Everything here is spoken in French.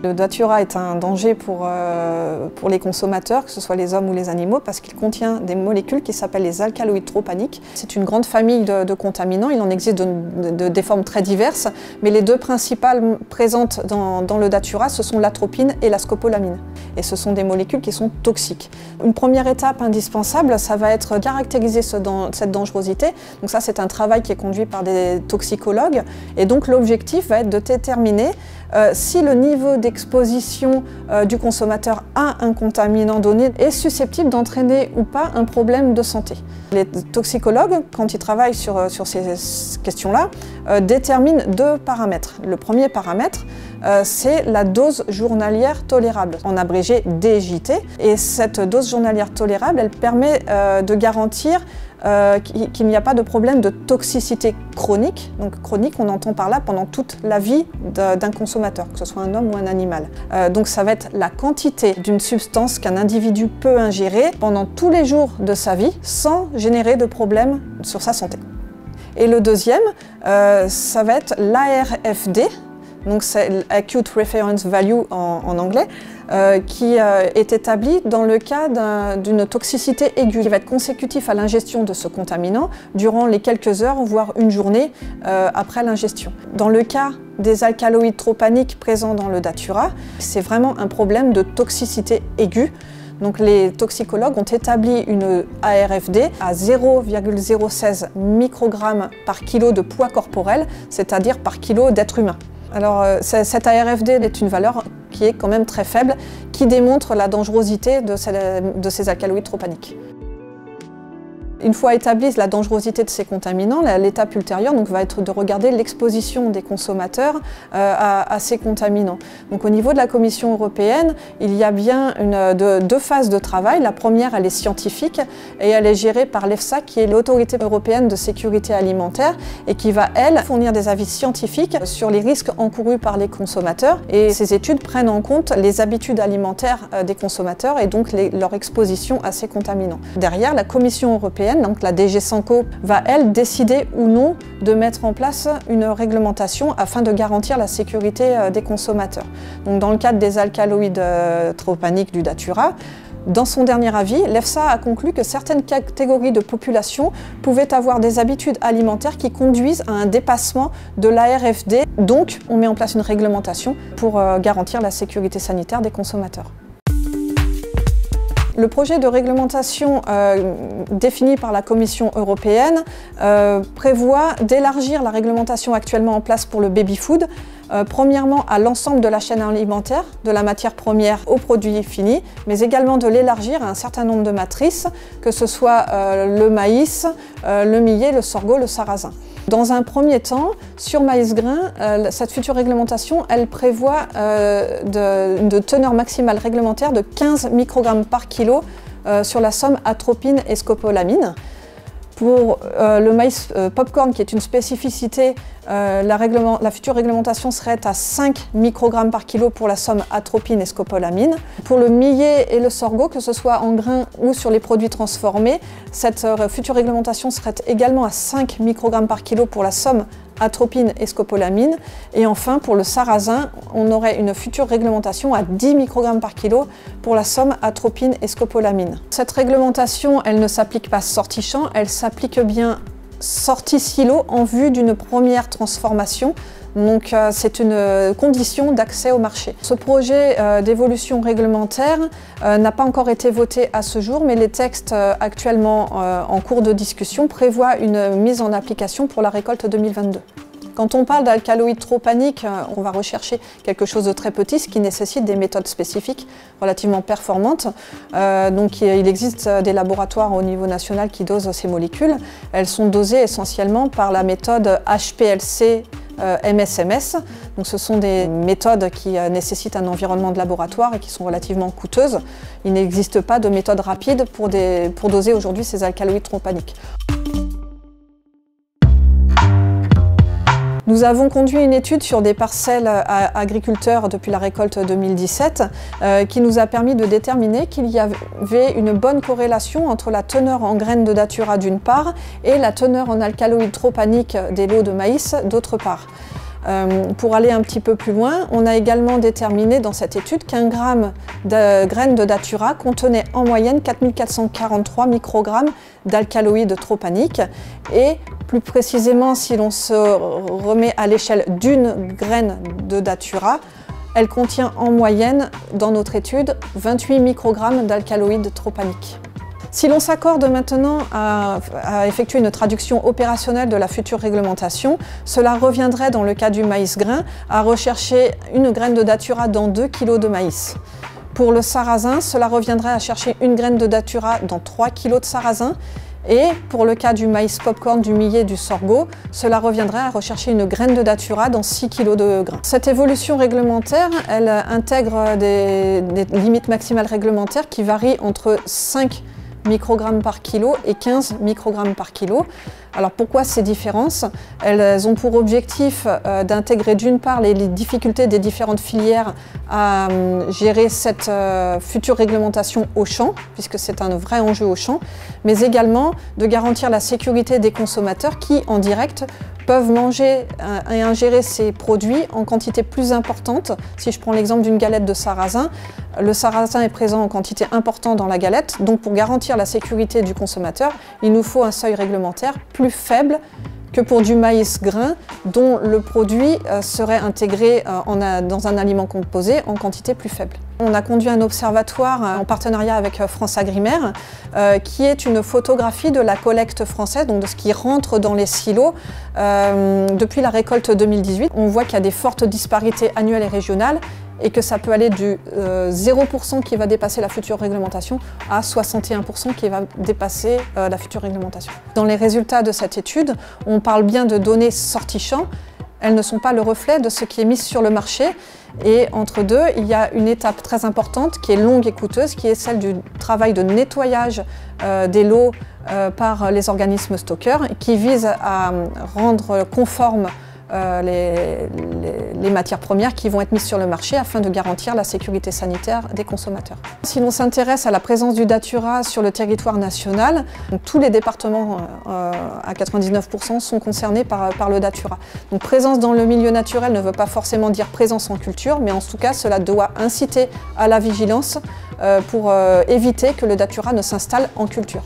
Le datura est un danger pour les consommateurs, que ce soit les hommes ou les animaux, parce qu'il contient des molécules qui s'appellent les alcaloïdes tropaniques. C'est une grande famille de contaminants, il en existe des formes très diverses, mais les deux principales présentes dans le datura, ce sont l'atropine et la scopolamine. Et ce sont des molécules qui sont toxiques. Une première étape indispensable, ça va être caractériser cette dangerosité. Donc ça, c'est un travail qui est conduit par des toxicologues. Et donc l'objectif va être de déterminer si le niveau d'exposition du consommateur à un contaminant donné est susceptible d'entraîner ou pas un problème de santé. Les toxicologues, quand ils travaillent sur ces questions-là, déterminent deux paramètres. Le premier paramètre, c'est la dose journalière tolérable, en abrégé DJT. Et cette dose journalière tolérable, elle permet de garantir qu'il n'y a pas de problème de toxicité chronique. Donc chronique, on entend par là pendant toute la vie d'un consommateur, que ce soit un homme ou un animal. Donc ça va être la quantité d'une substance qu'un individu peut ingérer pendant tous les jours de sa vie sans générer de problème sur sa santé. Et le deuxième, ça va être l'ARFD, donc c'est Acute Reference Value en anglais, qui est établi dans le cas d'une toxicité aiguë qui va être consécutif à l'ingestion de ce contaminant durant les quelques heures, voire une journée après l'ingestion. Dans le cas des alcaloïdes tropaniques présents dans le datura, c'est vraiment un problème de toxicité aiguë. Donc les toxicologues ont établi une ARFD à 0,016 microgrammes par kilo de poids corporel, c'est-à-dire par kilo d'être humain. Alors cette ARFD est une valeur qui est quand même très faible, qui démontre la dangerosité de ces alcaloïdes tropaniques. Une fois établie la dangerosité de ces contaminants, l'étape ultérieure va être de regarder l'exposition des consommateurs à ces contaminants. Donc, au niveau de la Commission européenne, il y a bien deux phases de travail. La première, elle est scientifique et elle est gérée par l'EFSA, qui est l'autorité européenne de sécurité alimentaire et qui va, elle, fournir des avis scientifiques sur les risques encourus par les consommateurs. Et ces études prennent en compte les habitudes alimentaires des consommateurs et donc leur exposition à ces contaminants. Derrière, la Commission européenne, donc la DG Sanco, va elle décider ou non de mettre en place une réglementation afin de garantir la sécurité des consommateurs. Donc dans le cadre des alcaloïdes tropaniques du datura, dans son dernier avis, l'EFSA a conclu que certaines catégories de population pouvaient avoir des habitudes alimentaires qui conduisent à un dépassement de l'ARFD. Donc on met en place une réglementation pour garantir la sécurité sanitaire des consommateurs. Le projet de réglementation défini par la Commission européenne prévoit d'élargir la réglementation actuellement en place pour le baby-food, premièrement à l'ensemble de la chaîne alimentaire, de la matière première aux produits finis, mais également de l'élargir à un certain nombre de matrices, que ce soit le maïs, le millet, le sorgho, le sarrasin. Dans un premier temps, sur maïs grain, cette future réglementation, elle prévoit de teneur maximale réglementaire de 15 microgrammes par kilo sur la somme atropine et scopolamine. Pour le maïs popcorn, qui est une spécificité, la future réglementation serait à 5 microgrammes par kilo pour la somme atropine et scopolamine. Pour le millet et le sorgho, que ce soit en grains ou sur les produits transformés, cette future réglementation serait également à 5 microgrammes par kilo pour la somme atropine et scopolamine. Et enfin, pour le sarrasin, on aurait une future réglementation à 10 microgrammes par kilo pour la somme atropine et scopolamine. Cette réglementation, elle ne s'applique pas sortie champ, elle s'applique bien sortie silo en vue d'une première transformation. Donc c'est une condition d'accès au marché. Ce projet d'évolution réglementaire n'a pas encore été voté à ce jour, mais les textes actuellement en cours de discussion prévoient une mise en application pour la récolte 2022. Quand on parle d'alcaloïdes tropaniques, on va rechercher quelque chose de très petit, ce qui nécessite des méthodes spécifiques relativement performantes. Donc il existe des laboratoires au niveau national qui dosent ces molécules. Elles sont dosées essentiellement par la méthode HPLC MSMS. Donc ce sont des méthodes qui nécessitent un environnement de laboratoire et qui sont relativement coûteuses. Il n'existe pas de méthode rapide pour doser aujourd'hui ces alcaloïdes tropaniques. Nous avons conduit une étude sur des parcelles agriculteurs depuis la récolte 2017 qui nous a permis de déterminer qu'il y avait une bonne corrélation entre la teneur en graines de datura d'une part et la teneur en alcaloïdes tropaniques des lots de maïs d'autre part. Pour aller un petit peu plus loin, on a également déterminé dans cette étude qu'un gramme de graines de datura contenait en moyenne 4443 microgrammes d'alcaloïdes tropaniques et plus précisément, si l'on se remet à l'échelle d'une graine de datura, elle contient en moyenne, dans notre étude, 28 microgrammes d'alcaloïdes tropaniques. Si l'on s'accorde maintenant à effectuer une traduction opérationnelle de la future réglementation, cela reviendrait, dans le cas du maïs grain, à rechercher une graine de datura dans 2 kg de maïs. Pour le sarrasin, cela reviendrait à chercher une graine de datura dans 3 kg de sarrasin. Et pour le cas du maïs popcorn, du millet, du sorgho, cela reviendrait à rechercher une graine de datura dans 6 kg de grains. Cette évolution réglementaire, elle intègre des limites maximales réglementaires qui varient entre 5 microgrammes par kilo et 15 microgrammes par kilo. Alors pourquoi ces différences? Elles ont pour objectif d'intégrer d'une part les difficultés des différentes filières à gérer cette future réglementation au champ, puisque c'est un vrai enjeu au champ, mais également de garantir la sécurité des consommateurs qui, en direct, peuvent manger et ingérer ces produits en quantité plus importante. Si je prends l'exemple d'une galette de sarrasin, le sarrasin est présent en quantité importante dans la galette, donc pour garantir la sécurité du consommateur, il nous faut un seuil réglementaire plus faible que pour du maïs grain dont le produit serait intégré dans un aliment composé en quantité plus faible. On a conduit un observatoire en partenariat avec France Agrimaire qui est une photographie de la collecte française, donc de ce qui rentre dans les silos depuis la récolte 2018. On voit qu'il y a des fortes disparités annuelles et régionales et que ça peut aller du 0% qui va dépasser la future réglementation à 61% qui va dépasser la future réglementation. Dans les résultats de cette étude, on parle bien de données sorties champ. Elles ne sont pas le reflet de ce qui est mis sur le marché. Et entre deux, il y a une étape très importante qui est longue et coûteuse, qui est celle du travail de nettoyage des lots par les organismes stockeurs, qui vise à rendre conformes les matières premières qui vont être mises sur le marché afin de garantir la sécurité sanitaire des consommateurs. Si l'on s'intéresse à la présence du datura sur le territoire national, tous les départements à 99% sont concernés par le datura. Donc présence dans le milieu naturel ne veut pas forcément dire présence en culture, mais en tout cas cela doit inciter à la vigilance pour éviter que le datura ne s'installe en culture.